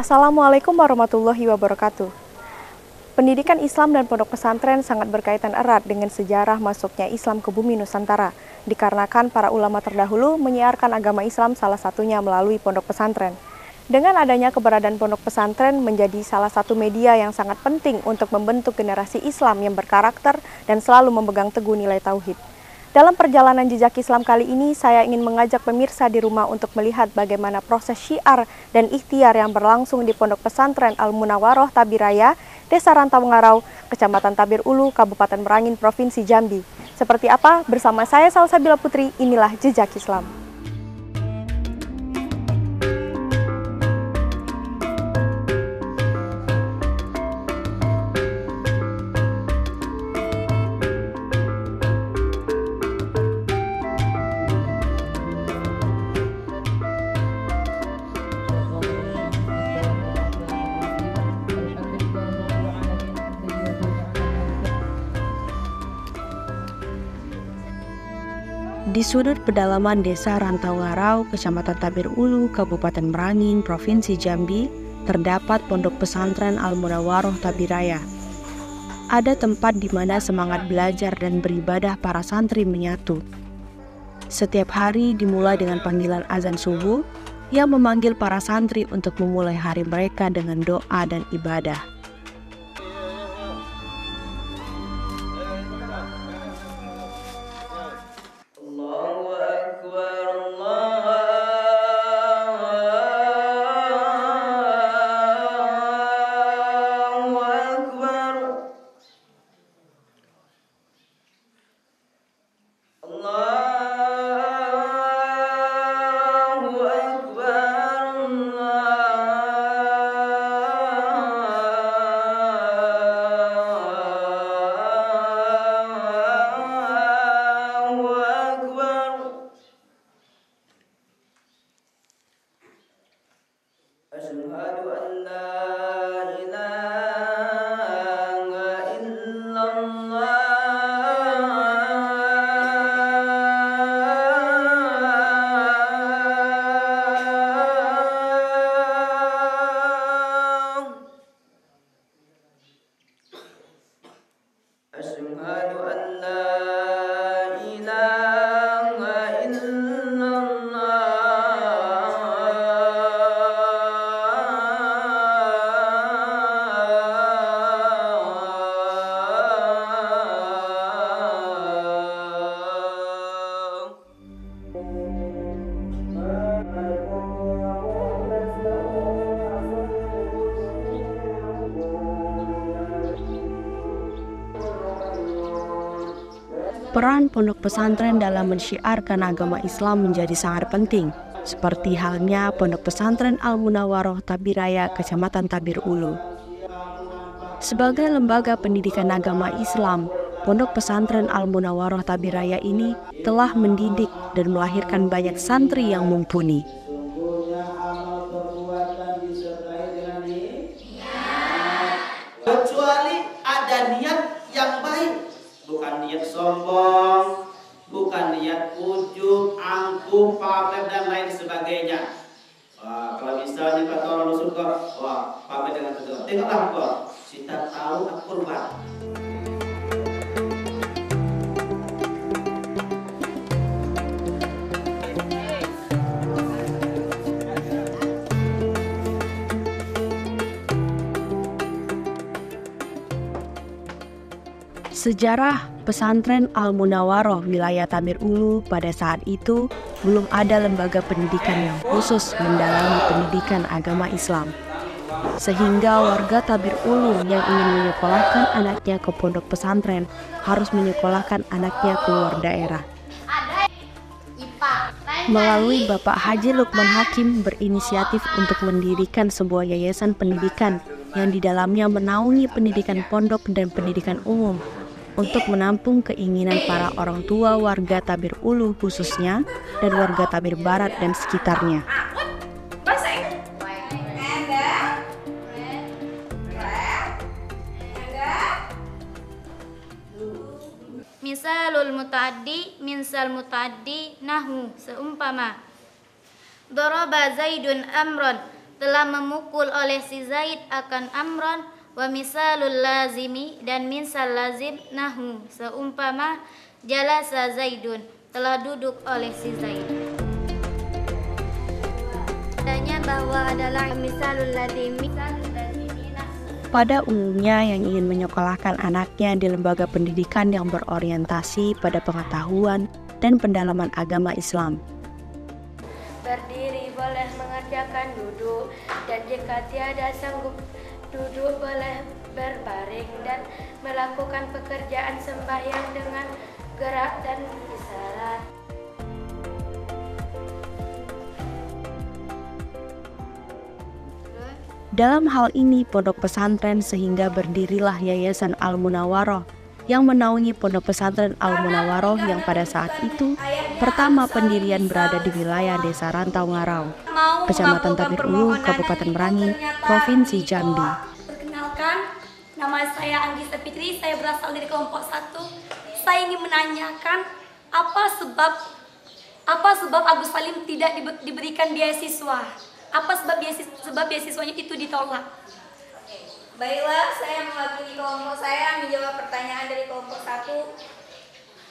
Assalamualaikum warahmatullahi wabarakatuh. Pendidikan Islam dan pondok pesantren sangat berkaitan erat dengan sejarah masuknya Islam ke bumi Nusantara, dikarenakan para ulama terdahulu menyiarkan agama Islam salah satunya melalui pondok pesantren. Dengan adanya keberadaan pondok pesantren menjadi salah satu media yang sangat penting untuk membentuk generasi Islam yang berkarakter dan selalu memegang teguh nilai tauhid. Dalam perjalanan jejak Islam kali ini, saya ingin mengajak pemirsa di rumah untuk melihat bagaimana proses syiar dan ikhtiar yang berlangsung di Pondok Pesantren Al-Munawwaroh Tabiraya, Desa Rantau Ngarau, Kecamatan Tabir Ulu, Kabupaten Merangin, Provinsi Jambi. Seperti apa? Bersama saya Salsabila Putri, inilah Jejak Islam. Di sudut pedalaman Desa Rantau Ngarau, Kecamatan Tabir Ulu, Kabupaten Merangin, Provinsi Jambi, terdapat Pondok Pesantren Al-Munawwaroh Tabiraya. Ada tempat di mana semangat belajar dan beribadah para santri menyatu. Setiap hari dimulai dengan panggilan azan subuh yang memanggil para santri untuk memulai hari mereka dengan doa dan ibadah. Peran pondok pesantren dalam mensyiarkan agama Islam menjadi sangat penting, seperti halnya Pondok Pesantren Al-Munawwaroh Tabiraya, Kecamatan Tabir Ulu. Sebagai lembaga pendidikan agama Islam, Pondok Pesantren Al-Munawwaroh Tabiraya ini telah mendidik dan melahirkan banyak santri yang mumpuni. Kecuali ada niat yang baik. Bukan niat sombong, bukan niat ujub, angkuh, pamer dan lain sebagainya. Kalau misalnya kata orang suka, pamer dengan tegak. Tengoklah kok, kita tahu aku kurban. Sejarah pesantren Al-Munawwaroh wilayah Tabir Ulu pada saat itu belum ada lembaga pendidikan yang khusus mendalami pendidikan agama Islam. Sehingga warga Tabir Ulu yang ingin menyekolahkan anaknya ke pondok pesantren harus menyekolahkan anaknya keluar daerah. Melalui Bapak Haji Lukman Hakim berinisiatif untuk mendirikan sebuah yayasan pendidikan yang di dalamnya menaungi pendidikan pondok dan pendidikan umum, untuk menampung keinginan para orang tua warga Tabir Ulu khususnya dan warga Tabir Barat dan sekitarnya. Misalul muta'addi minsal muta'addi nahu, seumpama daraba Zaidun amron telah memukul oleh si Zaid akan Amron, wa misalul lazimi dan misal lazim nahu seumpama jalasa Zaidun telah duduk oleh si Zaid. Tanya bahwa adalah misalul lazimi. Pada umumnya yang ingin menyekolahkan anaknya di lembaga pendidikan yang berorientasi pada pengetahuan dan pendalaman agama Islam. Berdiri boleh mengerjakan duduk, dan jika tiada sanggup duduk boleh berbaring dan melakukan pekerjaan sembahyang dengan gerak dan isyarat. Dalam hal ini pondok pesantren sehingga berdirilah Yayasan Al-Munawwaroh yang menaungi pondok pesantren Al-Munawwaroh yang pada saat itu pertama pendirian berada di wilayah Desa Rantau Ngarau, Kecamatan Tabir Ulu, Kabupaten Merangin, Provinsi Jambi. Perkenalkan, nama saya Anggisa Fitri, saya berasal dari kelompok 1. Saya ingin menanyakan apa sebab Agus Salim tidak diberikan beasiswa? Apa sebab beasiswanya itu ditolak? Baiklah, saya mewakili kelompok saya menjawab pertanyaan dari kelompok 1.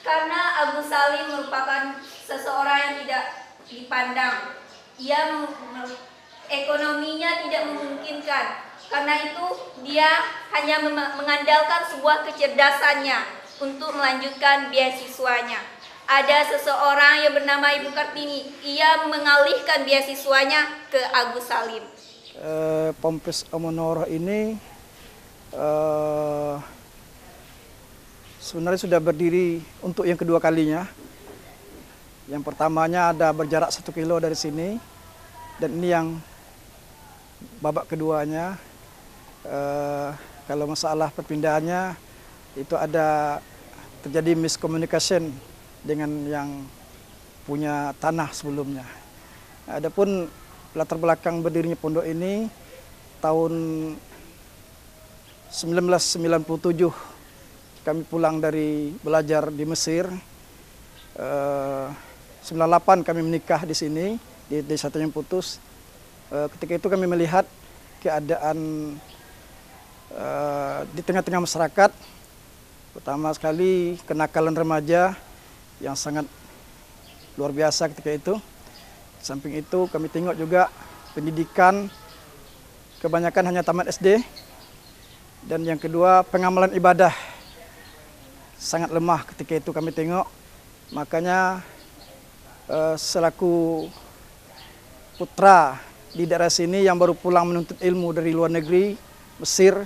Karena Agus Salim merupakan seseorang yang tidak dipandang. Ekonominya tidak memungkinkan. Karena itu dia hanya mengandalkan sebuah kecerdasannya untuk melanjutkan beasiswanya. Ada seseorang yang bernama Ibu Kartini. Ia mengalihkan beasiswanya ke Agus Salim. Pompes Al-Munawwaroh ini sebenarnya sudah berdiri untuk yang kedua kalinya. Yang pertamanya ada berjarak 1 kilo dari sini, dan ini yang babak keduanya. Kalau masalah perpindahannya itu ada terjadi miscommunication dengan yang punya tanah sebelumnya. Adapun latar belakang berdirinya pondok ini tahun 1997 kami pulang dari belajar di Mesir. 98 kami menikah di sini di Desa Tanjung Putus. Ketika itu kami melihat keadaan di tengah-tengah masyarakat, pertama sekali kenakalan remaja yang sangat luar biasa ketika itu. Samping itu kami tengok juga pendidikan kebanyakan hanya tamat SD. Dan yang kedua, pengamalan ibadah sangat lemah ketika itu kami tengok. Makanya selaku putra di daerah sini yang baru pulang menuntut ilmu dari luar negeri, Mesir,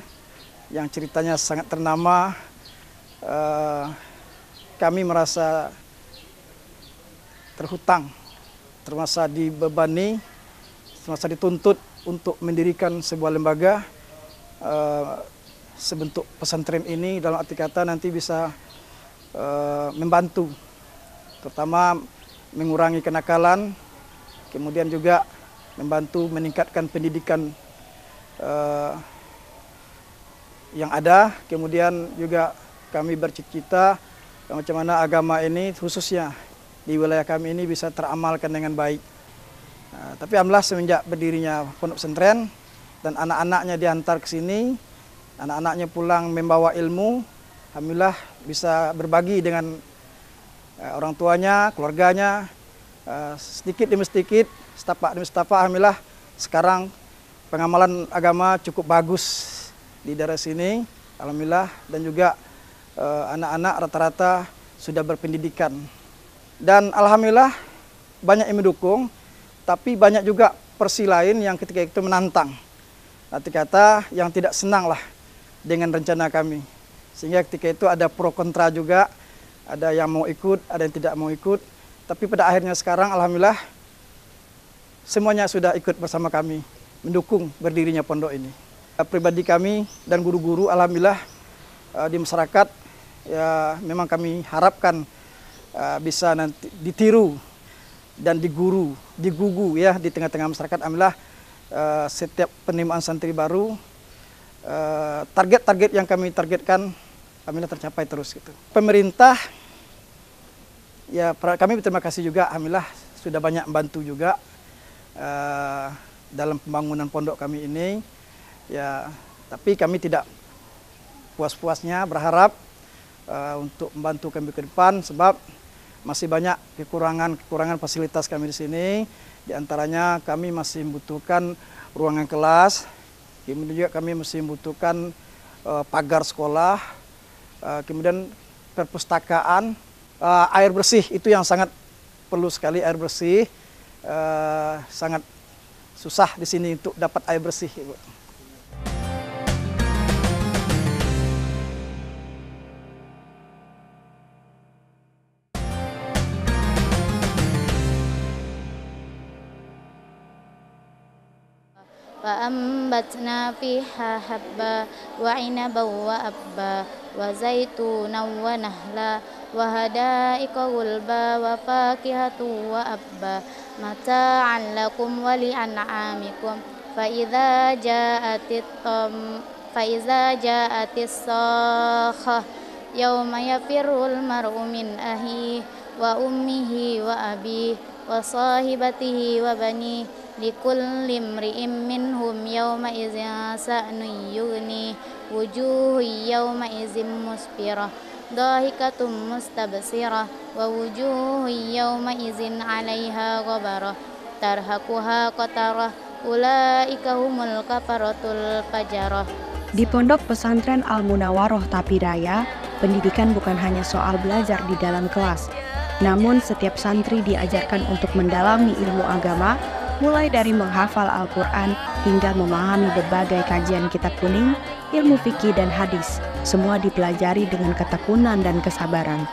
yang ceritanya sangat ternama, kami merasa terhutang, termasa dibebani, termasa dituntut untuk mendirikan sebuah lembaga sebentuk pesantren ini, dalam arti kata nanti bisa membantu, terutama mengurangi kenakalan, kemudian juga membantu meningkatkan pendidikan yang ada. Kemudian juga kami bercita-cita macam mana agama ini khususnya di wilayah kami ini bisa teramalkan dengan baik. Tapi alhamdulillah semenjak berdirinya pondok pesantren dan anak-anaknya diantar ke sini, anak-anaknya pulang membawa ilmu, alhamdulillah bisa berbagi dengan orang tuanya, keluarganya, sedikit demi sedikit, setapak demi setapak. Alhamdulillah sekarang pengamalan agama cukup bagus di daerah sini, alhamdulillah, dan juga anak-anak rata-rata sudah berpendidikan. Dan alhamdulillah banyak yang mendukung, tapi banyak juga versi lain yang ketika itu menantang. Arti kata yang tidak senang lah dengan rencana kami. Sehingga ketika itu ada pro kontra juga, ada yang mau ikut, ada yang tidak mau ikut. Tapi pada akhirnya sekarang alhamdulillah semuanya sudah ikut bersama kami mendukung berdirinya pondok ini. Pribadi kami dan guru-guru alhamdulillah di masyarakat ya memang kami harapkan bisa nanti ditiru dan digugu ya di tengah-tengah masyarakat. Alhamdulillah setiap penerimaan santri baru target-target yang kami targetkan alhamdulillah tercapai terus gitu. Pemerintah ya kami berterima kasih juga, alhamdulillah sudah banyak membantu juga. dalam pembangunan pondok kami ini. Ya, tapi kami tidak puas-puasnya berharap untuk membantu kami ke depan, sebab masih banyak kekurangan fasilitas kami di sini. Di antaranya kami masih membutuhkan ruangan kelas, kemudian juga kami masih membutuhkan pagar sekolah, kemudian perpustakaan, air bersih itu yang sangat perlu sekali. Air bersih sangat susah di sini untuk dapat air bersih, Ibu. فأنبتنا فيها حبا وعنبا وأبا وزيتونا ونخلا وحدائق غلبا وفاكهة وأبا متاعا لكم ولأنعامكم فإذا جاءت الصاخة يوم يفر المرء من أخيه وأمه وأبيه وصاحبته وبنيه لكل امرئ منهم يومئذ شأن يغنيه وجوه يومئذ مسفرة ضاحكة مستبصرة ووجوه يومئذ عليها غبرة ترهقها قترة أولئك هم الكفرة الفجرة. Di Pondok Pesantren Al-Munawaroh Tapiraya, pendidikan bukan hanya soal belajar di dalam kelas, namun setiap santri diajarkan untuk mendalami ilmu agama, mulai dari menghafal Al-Quran hingga memahami berbagai kajian kitab kuning, ilmu fikih dan hadis. Semua dipelajari dengan ketekunan dan kesabaran.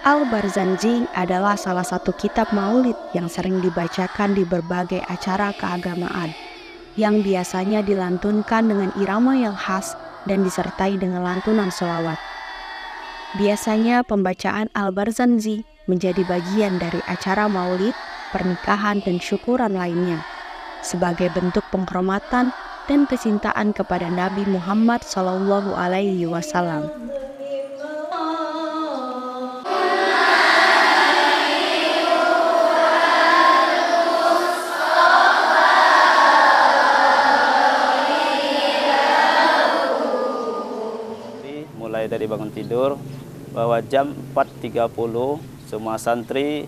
Al-Barzanji adalah salah satu kitab maulid yang sering dibacakan di berbagai acara keagamaan, yang biasanya dilantunkan dengan irama yang khas dan disertai dengan lantunan sholawat. Biasanya pembacaan Al-Barzanji menjadi bagian dari acara maulid, pernikahan dan syukuran lainnya, sebagai bentuk penghormatan dan kecintaan kepada Nabi Muhammad SAW. Mulai dari bangun tidur, bahwa jam 4.30 semua santri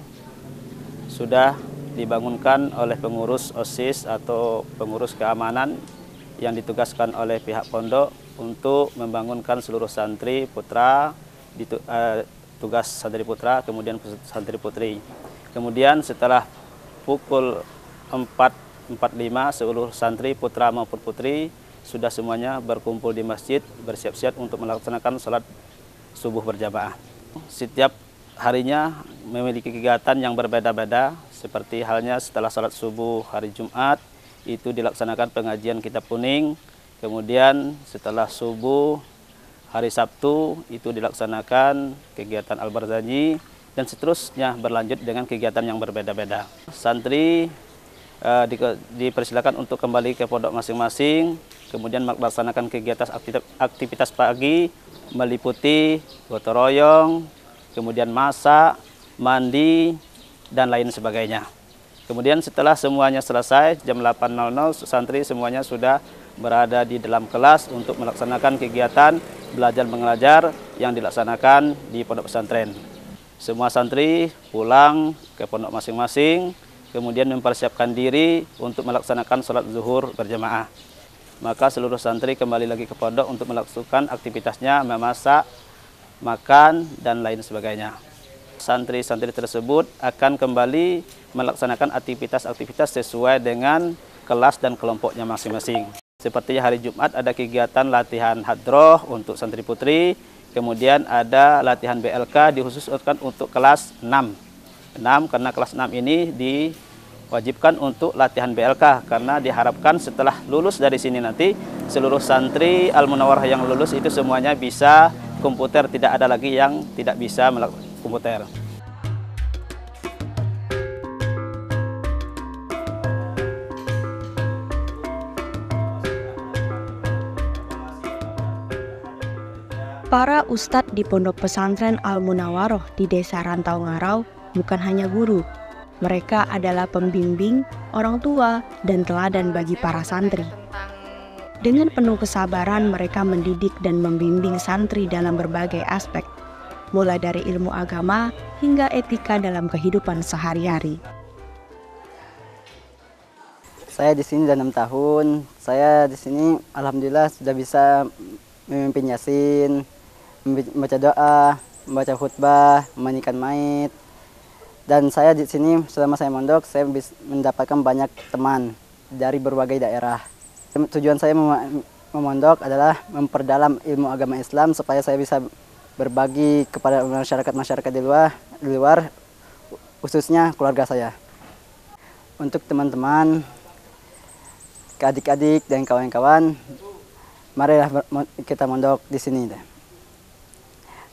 sudah dibangunkan oleh pengurus OSIS atau pengurus keamanan yang ditugaskan oleh pihak pondok untuk membangunkan seluruh santri putra, tugas santri putra, kemudian santri putri. Kemudian setelah pukul 4.45 seluruh santri putra maupun putri sudah semuanya berkumpul di masjid, bersiap-siap untuk melaksanakan sholat subuh berjamaah. Setiap harinya memiliki kegiatan yang berbeda-beda, seperti halnya setelah sholat subuh hari Jumat, itu dilaksanakan pengajian kitab kuning. Kemudian setelah subuh hari Sabtu, itu dilaksanakan kegiatan Al-Barzanji, dan seterusnya berlanjut dengan kegiatan yang berbeda-beda. Santri dipersilakan untuk kembali ke pondok masing-masing, kemudian melaksanakan kegiatan aktivitas pagi meliputi gotong royong, kemudian masak, mandi, dan lain sebagainya. Kemudian setelah semuanya selesai, jam 8.00 santri semuanya sudah berada di dalam kelas untuk melaksanakan kegiatan belajar mengajar yang dilaksanakan di pondok pesantren. Semua santri pulang ke pondok masing-masing, kemudian mempersiapkan diri untuk melaksanakan sholat zuhur berjamaah. Maka seluruh santri kembali lagi ke pondok untuk melakukan aktivitasnya, memasak, makan, dan lain sebagainya. Santri-santri tersebut akan kembali melaksanakan aktivitas-aktivitas sesuai dengan kelas dan kelompoknya masing-masing. Seperti hari Jumat ada kegiatan latihan hadroh untuk santri putri, kemudian ada latihan BLK dikhususkan untuk kelas 6. Karena kelas 6 ini wajibkan untuk latihan BLK, karena diharapkan setelah lulus dari sini nanti seluruh santri Al-Munawarah yang lulus itu semuanya bisa komputer, tidak ada lagi yang tidak bisa melakukan komputer. Para ustadz di Pondok Pesantren Al-Munawaroh di Desa Rantau Ngarau bukan hanya guru. Mereka adalah pembimbing, orang tua, dan teladan bagi para santri. Dengan penuh kesabaran, mereka mendidik dan membimbing santri dalam berbagai aspek, mulai dari ilmu agama hingga etika dalam kehidupan sehari-hari. Saya di sini sudah 6 tahun. Saya di sini alhamdulillah sudah bisa memimpin Yasin, membaca doa, membaca khutbah, memandikan mayit. Dan saya di sini selama saya mondok, saya bisa mendapatkan banyak teman dari berbagai daerah. Tujuan saya memondok adalah memperdalam ilmu agama Islam supaya saya bisa berbagi kepada masyarakat di luar, khususnya keluarga saya. Untuk teman-teman, adik-adik dan kawan-kawan, marilah kita mondok di sini deh.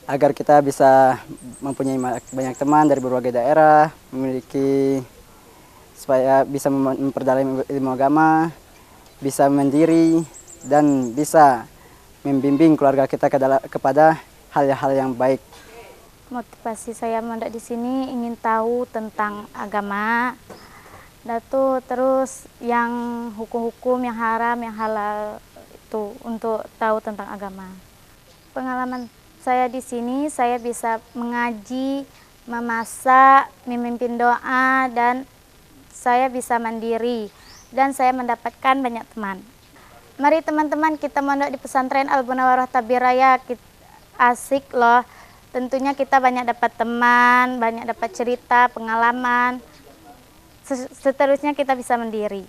Agar kita bisa mempunyai banyak teman dari berbagai daerah, supaya bisa memperdalam ilmu agama, bisa mandiri, dan bisa membimbing keluarga kita kepada hal-hal yang baik. Motivasi saya mondok di sini ingin tahu tentang agama, terus yang hukum-hukum, yang haram, yang halal itu untuk tahu tentang agama. Pengalaman saya di sini, saya bisa mengaji, memasak, memimpin doa, dan saya bisa mandiri, dan saya mendapatkan banyak teman. Mari teman-teman kita mondok di pesantren Al-Munawarah Tabiraya, asik loh. Tentunya kita banyak dapat teman, banyak dapat cerita, pengalaman. Seterusnya kita bisa mandiri.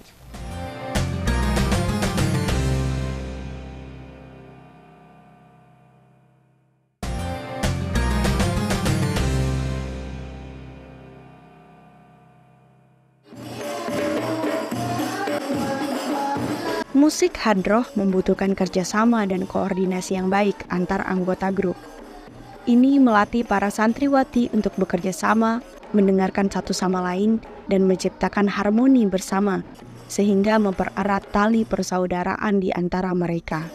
Musik hadroh membutuhkan kerjasama dan koordinasi yang baik antar anggota grup. Ini melatih para santriwati untuk bekerja sama, mendengarkan satu sama lain, dan menciptakan harmoni bersama, sehingga mempererat tali persaudaraan di antara mereka.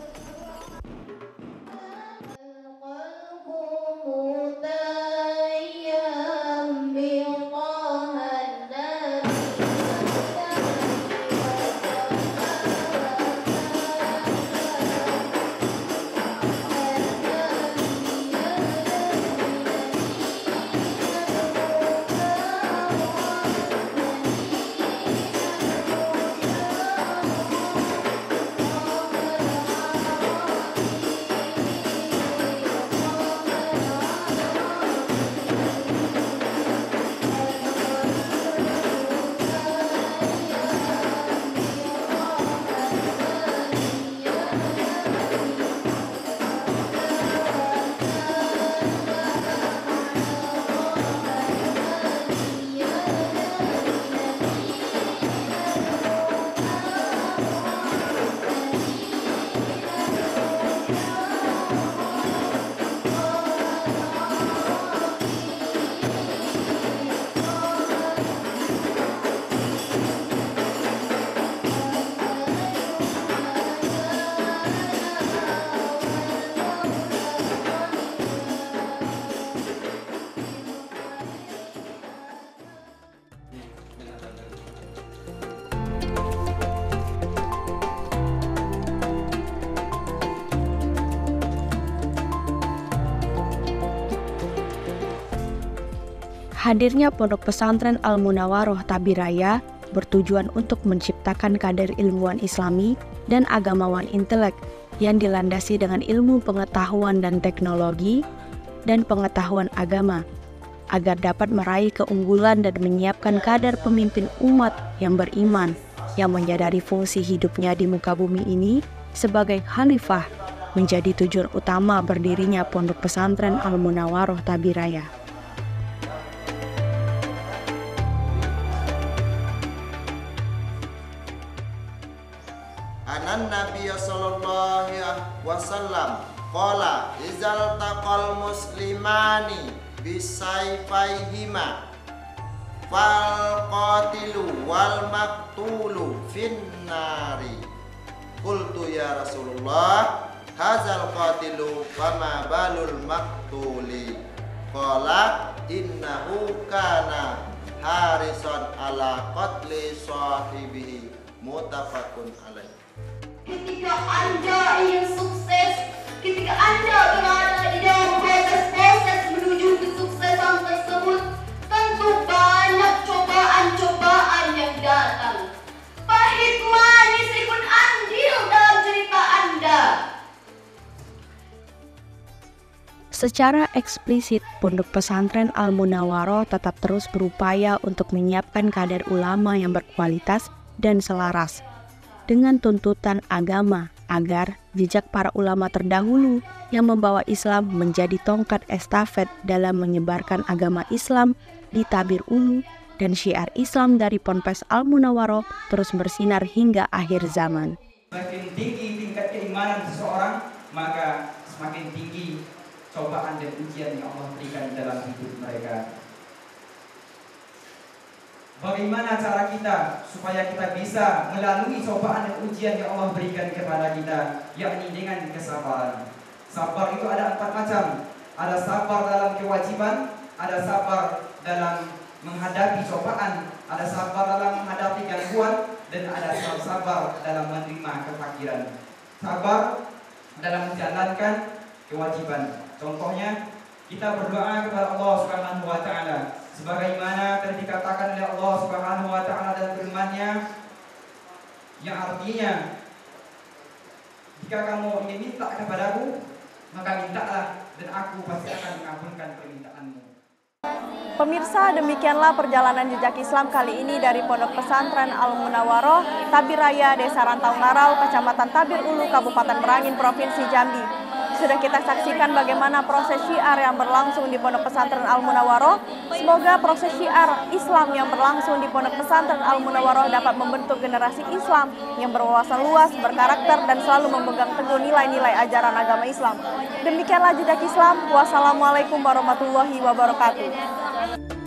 Hadirnya Pondok Pesantren Al-Munawaroh Tabiraya bertujuan untuk menciptakan kader ilmuwan Islami dan agamawan intelek yang dilandasi dengan ilmu pengetahuan dan teknologi dan pengetahuan agama, agar dapat meraih keunggulan dan menyiapkan kader pemimpin umat yang beriman, yang menyadari fungsi hidupnya di muka bumi ini sebagai khalifah, menjadi tujuan utama berdirinya Pondok Pesantren Al-Munawaroh Tabiraya. anan Nabiy sallallahu alaihi wasallam qala izal taqal muslimani bisayfaihima fal qatilu wal maqtulu finnari. Qultu ya Rasulullah hazal qatilu fama balul maqtuli. Qala innahu kana harisan ala qatli sahibihi. Muttafaqun alaih. Ketika Anda ingin sukses, ketika Anda berada di dalam proses menuju kesuksesan tersebut, tentu banyak cobaan-cobaan yang datang. Pahit manis ikut andil dalam cerita Anda. Secara eksplisit, Pondok Pesantren Al-Munawwaroh tetap terus berupaya untuk menyiapkan kader ulama yang berkualitas dan selaras dengan tuntutan agama agar jejak para ulama terdahulu yang membawa Islam menjadi tongkat estafet dalam menyebarkan agama Islam di Tabir Ulu dan syiar Islam dari Ponpes Al-Munawwaroh terus bersinar hingga akhir zaman. Semakin tinggi tingkat keimanan seseorang, maka semakin tinggi cobaan dan ujian yang Allah berikan dalam hidup mereka. Bagaimana cara kita supaya kita bisa melalui cobaan dan ujian yang Allah berikan kepada kita, yakni dengan kesabaran. Sabar itu ada 4 macam. Ada sabar dalam kewajiban, ada sabar dalam menghadapi cobaan, ada sabar dalam menghadapi gangguan, dan ada sabar dalam menerima kefakiran. Sabar dalam menjalankan kewajiban. Contohnya, kita berdoa kepada Allah Subhanahu wa taala sebagaimana telah dikatakan oleh Allah Subhanahu wa taala dalam firman-Nya, yang artinya jika kamu ingin minta kepadaku, maka mintalah dan aku pasti akan mengabulkan permintaanmu. Pemirsa, demikianlah perjalanan jejak Islam kali ini dari Pondok Pesantren Al-Munawwaroh, Tabir Raya, Desa Rantau Ngarau, Kecamatan Tabir Ulu, Kabupaten Merangin, Provinsi Jambi. Sudah kita saksikan bagaimana proses syiar yang berlangsung di Pondok Pesantren Al-Munawwaroh. Semoga proses syiar Islam yang berlangsung di Pondok Pesantren Al-Munawwaroh dapat membentuk generasi Islam yang berwawasan luas, berkarakter, dan selalu memegang teguh nilai-nilai ajaran agama Islam. Demikianlah jejak Islam. Wassalamualaikum warahmatullahi wabarakatuh.